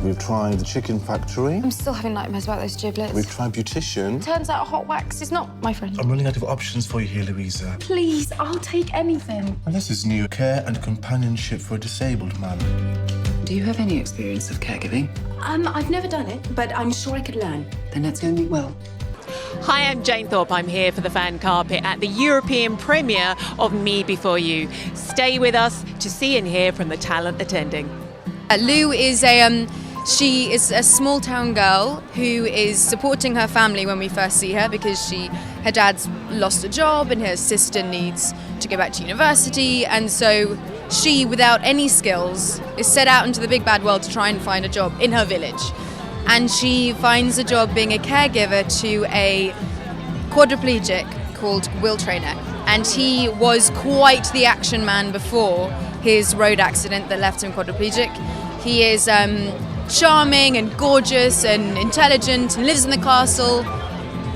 We've tried the chicken factory. I'm still having nightmares about those giblets. We've tried beautician. Turns out hot wax is not my friend. I'm running out of options for you here, Louisa. Please, I'll take anything. And this is new care and companionship for a disabled man. Do you have any experience of caregiving? I've never done it, but I'm sure I could learn. Then let's go meet Will. Hi, I'm Jayne Thorpe. I'm here for the fan carpet at the European premiere of Me Before You. Stay with us to see and hear from the talent attending. Lou is she is a small town girl who is supporting her family when we first see her because her dad's lost a job and her sister needs to go back to university, and so she, without any skills, is set out into the big bad world to try and find a job in her village. And she finds a job being a caregiver to a quadriplegic called Will Traynor. And he was quite the action man before his road accident that left him quadriplegic. He is charming and gorgeous and intelligent and lives in the castle.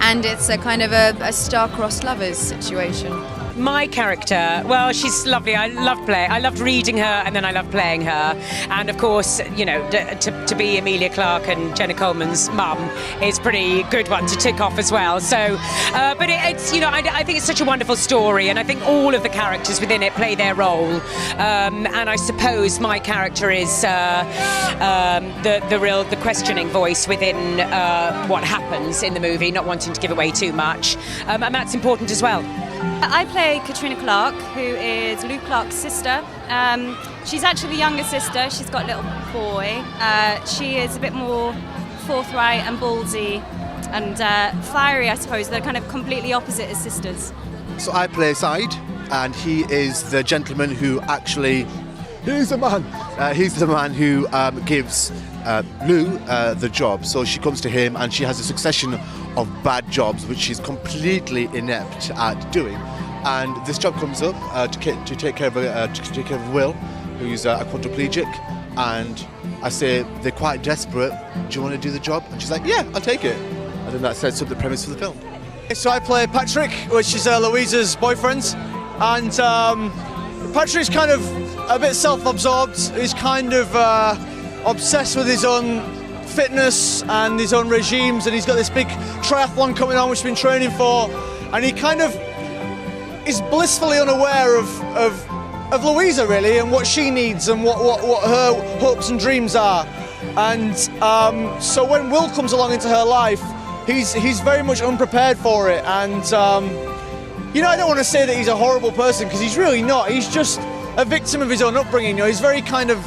And it's a kind of a star-crossed lovers situation. My character, well, she's lovely. I loved reading her, and then I loved playing her. And of course, you know, to be Emilia Clarke and Jenna Coleman's mum is a pretty good one to tick off as well. So, but it's, you know, I think it's such a wonderful story, and I think all of the characters within it play their role. And I suppose my character is the questioning voice within what happens in the movie, not wanting to give away too much, and that's important as well. I play Katrina Clarke, who is Lou Clarke's sister. She's actually the younger sister. She's got a little boy. She is a bit more forthright and ballsy and fiery, I suppose. They're kind of completely opposite as sisters. So I play Side, and he is the gentleman who actually... He's the man! He's the man who gives Lou the job. So she comes to him and she has a succession of bad jobs which she's completely inept at doing. And this job comes up to take care of Will, who's a quadriplegic. And I say, they're quite desperate. Do you want to do the job? And she's like, yeah, I'll take it. And then that sets up the premise for the film. So I play Patrick, which is Louisa's boyfriend. And Patrick's kind of a bit self-absorbed. He's kind of obsessed with his own fitness and his own regimes, and he's got this big triathlon coming on which he's been training for, and he kind of is blissfully unaware of Louisa really, and what she needs and what her hopes and dreams are. And so when Will comes along into her life, he's very much unprepared for it. And you know, I don't want to say that he's a horrible person, because he's really not. He's just a victim of his own upbringing. You know, he's very kind of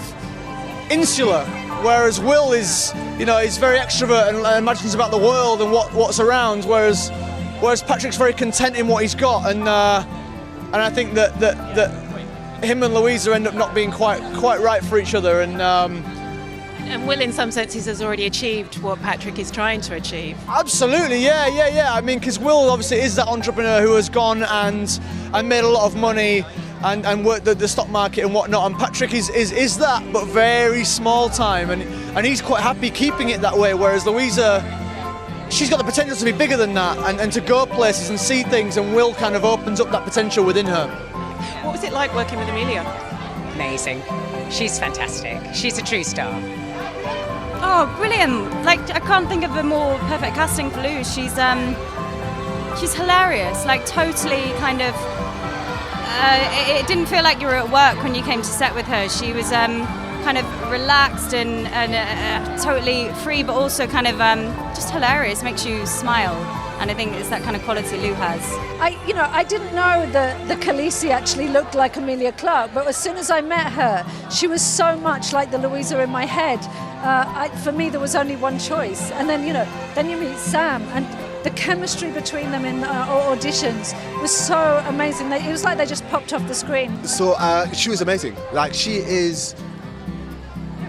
insular, whereas Will is, you know, he's very extrovert and imagines about the world and what's around, whereas Patrick's very content in what he's got, and I think that him and Louisa end up not being quite right for each other, and Will, in some senses, has already achieved what Patrick is trying to achieve. Absolutely, yeah. I mean, because Will obviously is that entrepreneur who has gone and made a lot of money and worked the stock market and whatnot, and Patrick is that, but very small time, and he's quite happy keeping it that way, whereas Louisa, she's got the potential to be bigger than that and to go places and see things, and Will kind of opens up that potential within her. What was it like working with Emilia? Amazing. She's fantastic. She's a true star. Oh, brilliant. Like, I can't think of a more perfect casting for Lou. She's hilarious, like totally kind of... it didn't feel like you were at work when you came to set with her. She was kind of relaxed and totally free, but also kind of just hilarious, makes you smile. And I think it's that kind of quality Lou has. I didn't know that the Khaleesi actually looked like Emilia Clarke, but as soon as I met her, she was so much like the Louisa in my head. For me, there was only one choice. And then, then you meet Sam, and the chemistry between them in auditions was so amazing. It was like they just popped off the screen. So she was amazing. Like, she is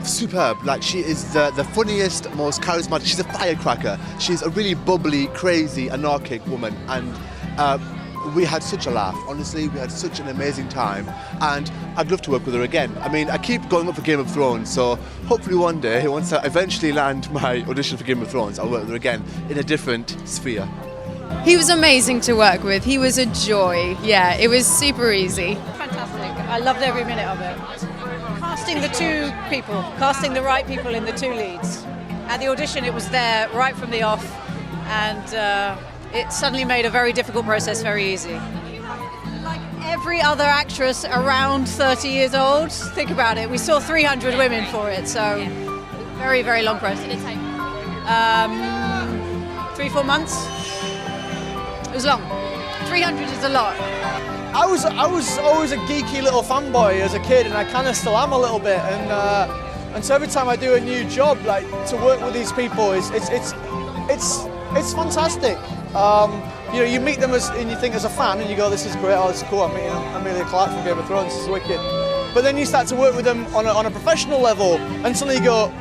superb. Like, she is the funniest, most charismatic. She's a firecracker. She's a really bubbly, crazy, anarchic woman, and we had such a laugh. Honestly, we had such an amazing time, and I'd love to work with her again. I mean, I keep going up for Game of Thrones, so hopefully one day, once I eventually land my audition for Game of Thrones, I'll work with her again in a different sphere. He was amazing to work with. He was a joy. Yeah, it was super easy. Fantastic. I loved every minute of it. casting the two people, casting the right people in the two leads. At the audition, it was there right from the off, and it suddenly made a very difficult process very easy. Like every other actress around 30 years old, think about it, we saw 300 women for it, so very, very long process. Did it take? 3-4 months. It was long. 300 is a lot. I was always a geeky little fanboy as a kid, and I kind of still am a little bit. And so every time I do a new job, like to work with these people, it's fantastic. You know, you meet them and you think as a fan, and you go, "This is great. Oh, this is cool. I'm meeting Emilia Clarke from Game of Thrones. This is wicked." But then you start to work with them on a professional level, and suddenly you go,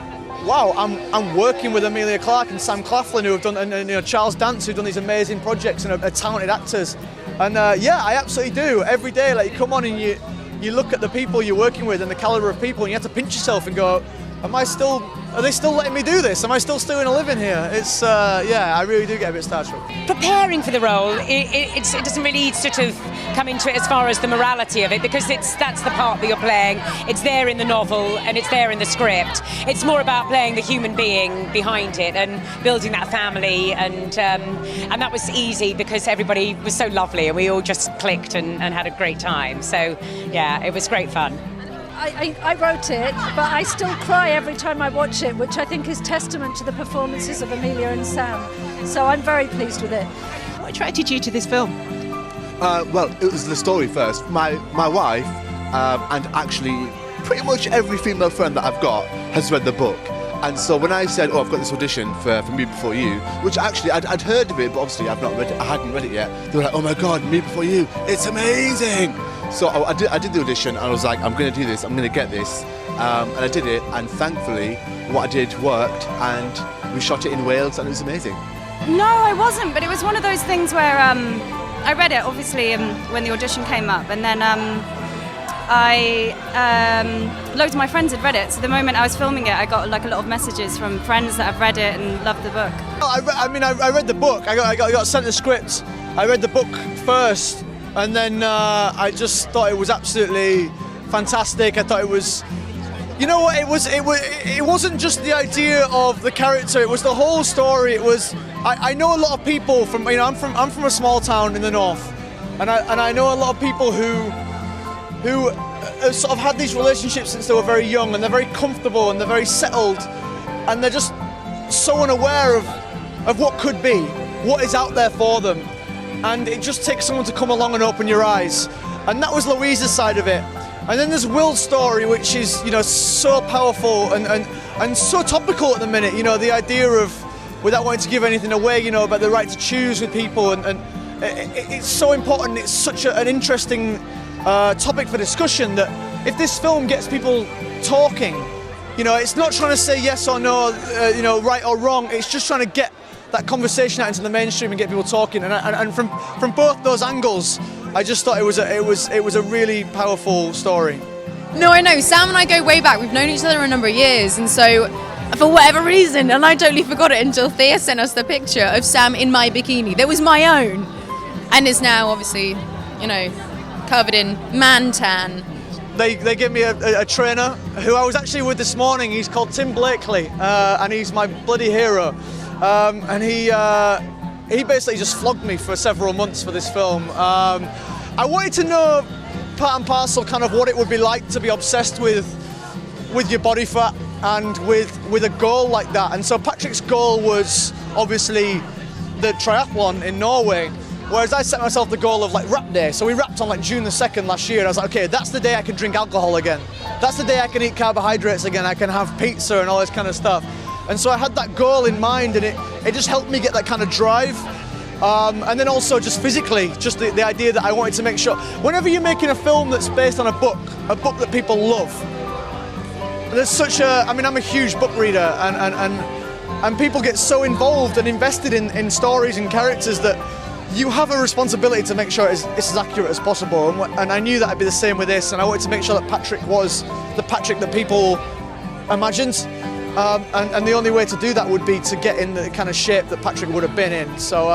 wow, I'm working with Emilia Clarke and Sam Claflin, who have done, and you know, Charles Dance, who've done these amazing projects and are talented actors. And yeah, I absolutely do. Every day, like you come on and you look at the people you're working with and the caliber of people, and you have to pinch yourself and go, are they still letting me do this? Am I still doing a living here? It's, yeah, I really do get a bit starstruck. Preparing for the role, it doesn't really sort of come into it as far as the morality of it, because that's the part that you're playing. It's there in the novel and it's there in the script. It's more about playing the human being behind it and building that family, and that was easy because everybody was so lovely and we all just clicked and had a great time. So yeah, it was great fun. I wrote it, but I still cry every time I watch it, which I think is testament to the performances of Emilia and Sam. So I'm very pleased with it. What attracted you to this film? Well, it was the story first. My wife, and actually pretty much every female friend that I've got has read the book. And so when I said, oh, I've got this audition for Me Before You, which actually I'd heard of it, but obviously I've not read it, I hadn't read it yet. They were like, oh my God, Me Before You, it's amazing. So I did the audition, and I was like, I'm going to do this, I'm going to get this. And I did it, and thankfully what I did worked, and we shot it in Wales, and it was amazing. No, I wasn't, but it was one of those things where I read it, obviously, when the audition came up, and then loads of my friends had read it, so the moment I was filming it, I got like a lot of messages from friends that have read it and loved the book. I read the book, I got sent the script, I read the book first, and then I just thought it was absolutely fantastic. I thought it was, you know what, it wasn't just the idea of the character, it was the whole story. It was, I know a lot of people from, you know, I'm from a small town in the north, and I know a lot of people who sort of had these relationships since they were very young, and they're very comfortable and they're very settled, and they're just so unaware of what could be, what is out there for them. And it just takes someone to come along and open your eyes. And that was Louisa's side of it. And then there's Will's story, which is, you know, so powerful and so topical at the minute. You know, the idea of, without wanting to give anything away, you know, about the right to choose with people, and it's so important. It's such an interesting topic for discussion that if this film gets people talking, you know, it's not trying to say yes or no, you know, right or wrong. It's just trying to get that conversation out into the mainstream and get people talking. And from both those angles, I just thought it was a really powerful story. No, I know. Sam and I go way back. We've known each other a number of years, and so for whatever reason, and I totally forgot it until Thea sent us the picture of Sam in my bikini. That was my own, and is now obviously, you know, covered in man tan. They gave me a trainer who I was actually with this morning. He's called Tim Blakely, and he's my bloody hero. And he basically just flogged me for several months for this film. I wanted to know part and parcel kind of what it would be like to be obsessed with your body fat and with a goal like that. And so Patrick's goal was obviously the triathlon in Norway, whereas I set myself the goal of like rap day. So we rapped on like June the 2nd last year, and I was like, okay, that's the day I can drink alcohol again. That's the day I can eat carbohydrates again. I can have pizza and all this kind of stuff. And so I had that goal in mind, and it just helped me get that kind of drive. And then also just physically, just the idea that I wanted to make sure, whenever you're making a film that's based on a book that people love, there's such a, I mean, I'm a huge book reader, and people get so involved and invested in stories and characters that you have a responsibility to make sure it's as accurate as possible. And I knew that I'd be the same with this, and I wanted to make sure that Patrick was the Patrick that people imagined. And the only way to do that would be to get in the kind of shape that Patrick would have been in. So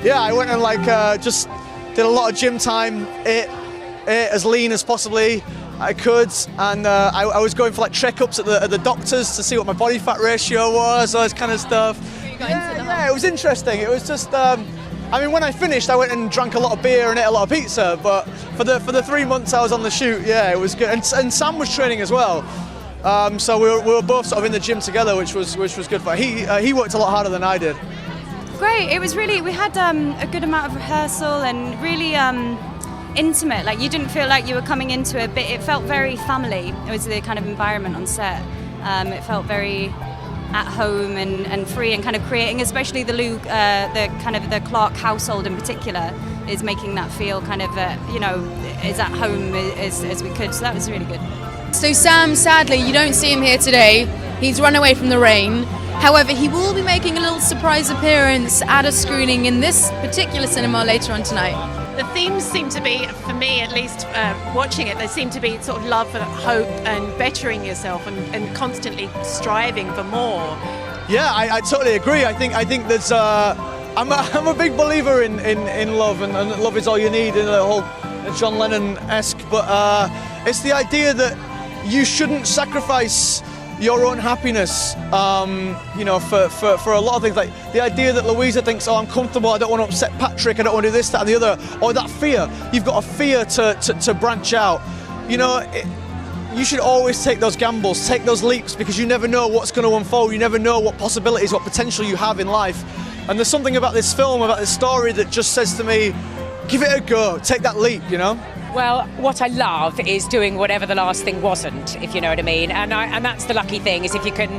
yeah, I went and like just did a lot of gym time, ate as lean as possibly, I could, and I was going for like checkups at the doctors to see what my body fat ratio was, all this kind of stuff. Yeah, it was interesting. It was just, I mean, when I finished, I went and drank a lot of beer and ate a lot of pizza. But for the 3 months I was on the shoot, yeah, it was good. And Sam was training as well, so we were both sort of in the gym together, which was good for him. He worked a lot harder than I did. Great. It was really, we had a good amount of rehearsal and really intimate. Like, you didn't feel like you were coming into a bit. It felt very family. It was the kind of environment on set. It felt very at home and free, and kind of creating, especially the the Clarke household in particular, is making that feel kind of as at home as we could. So that was really good. So Sam, sadly, you don't see him here today. He's run away from the rain. However, he will be making a little surprise appearance at a screening in this particular cinema later on tonight. The themes seem to be, for me at least, watching it, they seem to be sort of love and hope and bettering yourself and constantly striving for more. Yeah, I totally agree. I think there's I'm a big believer in love, and love is all you need, in the whole John Lennon-esque, but it's the idea that you shouldn't sacrifice your own happiness, for a lot of things. Like the idea that Louisa thinks, oh, I'm comfortable, I don't want to upset Patrick, I don't want to do this, that and the other, or that fear. You've got a fear to branch out. You should always take those gambles, take those leaps, because you never know what's going to unfold, you never know what possibilities, what potential you have in life. And there's something about this film, about this story, that just says to me, give it a go, take that leap, Well, what I love is doing whatever the last thing wasn't, if you know what I mean. And that's the lucky thing, is if you can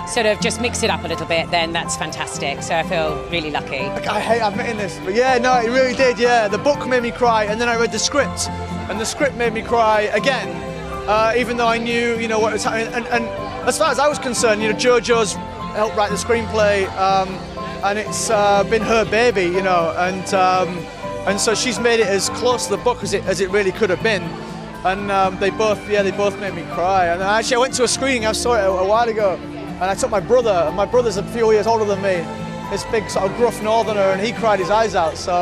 sort of just mix it up a little bit, then that's fantastic. So I feel really lucky. I hate admitting this, but yeah, no, it really did, yeah. The book made me cry, and then I read the script, and the script made me cry again, even though I knew, what was happening. And as far as I was concerned, Jojo's helped write the screenplay, and it's been her baby, and so she's made it as close to the book as it really could have been, and they both made me cry. And actually, I went to a screening. I saw it a while ago, and I took my brother. And my brother's a few years older than me. This big sort of gruff northerner, and he cried his eyes out. So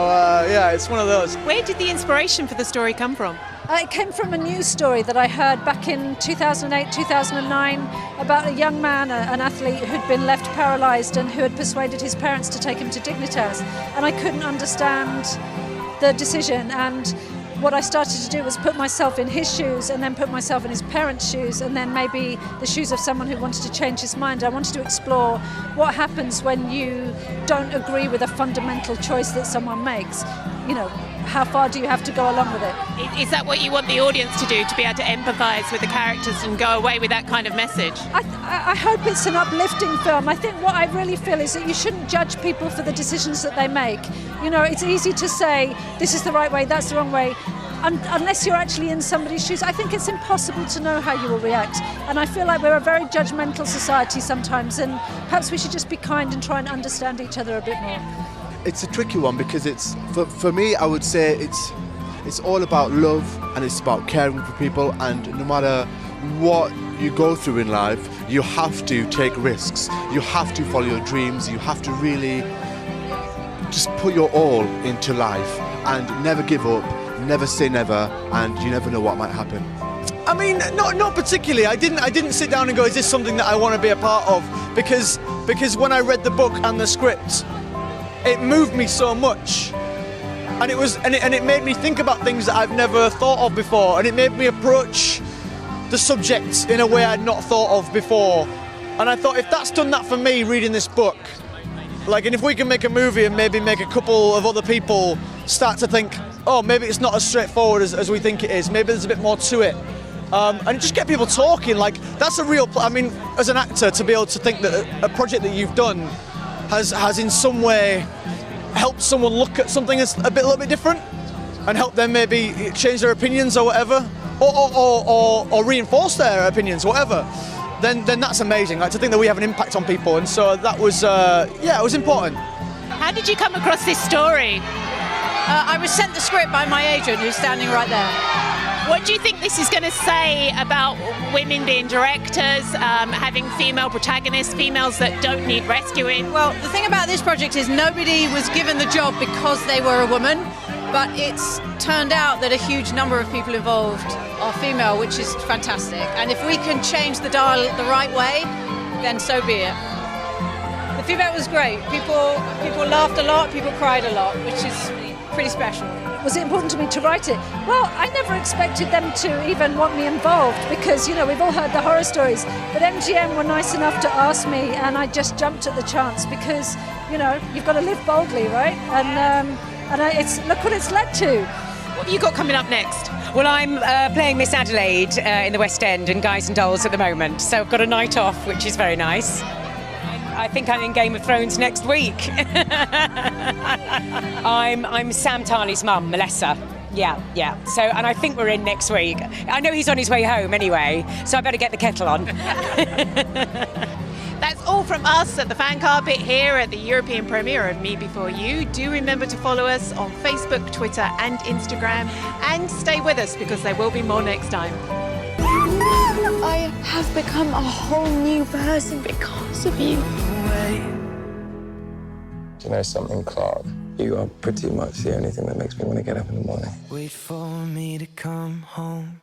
yeah, it's one of those. Where did the inspiration for the story come from? It came from a news story that I heard back in 2008, 2009 about a young man, an athlete who'd been left paralysed and who had persuaded his parents to take him to Dignitas. And I couldn't understand the decision, and what I started to do was put myself in his shoes, and then put myself in his parents' shoes, and then maybe the shoes of someone who wanted to change his mind. I wanted to explore what happens when you don't agree with a fundamental choice that someone makes. How far do you have to go along with it? Is that what you want the audience to do, to be able to empathise with the characters and go away with that kind of message? I hope it's an uplifting film. I think what I really feel is that you shouldn't judge people for the decisions that they make. It's easy to say, this is the right way, that's the wrong way. Unless you're actually in somebody's shoes, I think it's impossible to know how you will react. And I feel like we're a very judgmental society sometimes, and perhaps we should just be kind and try and understand each other a bit more. It's a tricky one, because it's for me, I would say it's all about love, and it's about caring for people, and no matter what you go through in life, you have to take risks, you have to follow your dreams, you have to really just put your all into life and never give up, never say never, and you never know what might happen. I mean, not particularly. I didn't sit down and go, is this something that I want to be a part of? Because when I read the book and the script, it moved me so much, and it made me think about things that I've never thought of before, and it made me approach the subject in a way I'd not thought of before. And I thought, if that's done that for me reading this book, and if we can make a movie and maybe make a couple of other people start to think, oh, maybe it's not as straightforward as we think it is, maybe there's a bit more to it, and just get people talking. That's a real, as an actor, to be able to think that a project that you've done has in some way helped someone look at something that's a little bit different, and help them maybe change their opinions or whatever, or reinforce their opinions, whatever, then that's amazing. To think that we have an impact on people, and so that was, it was important. How did you come across this story? I was sent the script by my agent, who's standing right there. What do you think this is going to say about women being directors, having female protagonists, females that don't need rescuing? Well, the thing about this project is nobody was given the job because they were a woman. but it's turned out that a huge number of people involved are female, which is fantastic. And if we can change the dial the right way, then so be it. The feedback was great. People laughed a lot, people cried a lot, which is pretty special. Was it important to me to write it? Well, I never expected them to even want me involved because, you know, we've all heard the horror stories. But MGM were nice enough to ask me, and I just jumped at the chance because, you know, you've got to live boldly, right? And look what it's led to. What have you got coming up next? Well, I'm playing Miss Adelaide in the West End in Guys and Dolls at the moment, so I've got a night off, which is very nice. I think I'm in Game of Thrones next week. I'm Sam Tarley's mum, Melissa. Yeah. So, and I think we're in next week. I know he's on his way home anyway, so I better get the kettle on. That's all from us at the Fan Carpet here at the European premiere of Me Before You. Do remember to follow us on Facebook, Twitter and Instagram, and stay with us because there will be more next time. I have become a whole new person because of you. Do you know something, Clarke? You are pretty much the only thing that makes me want to get up in the morning. Wait for me to come home.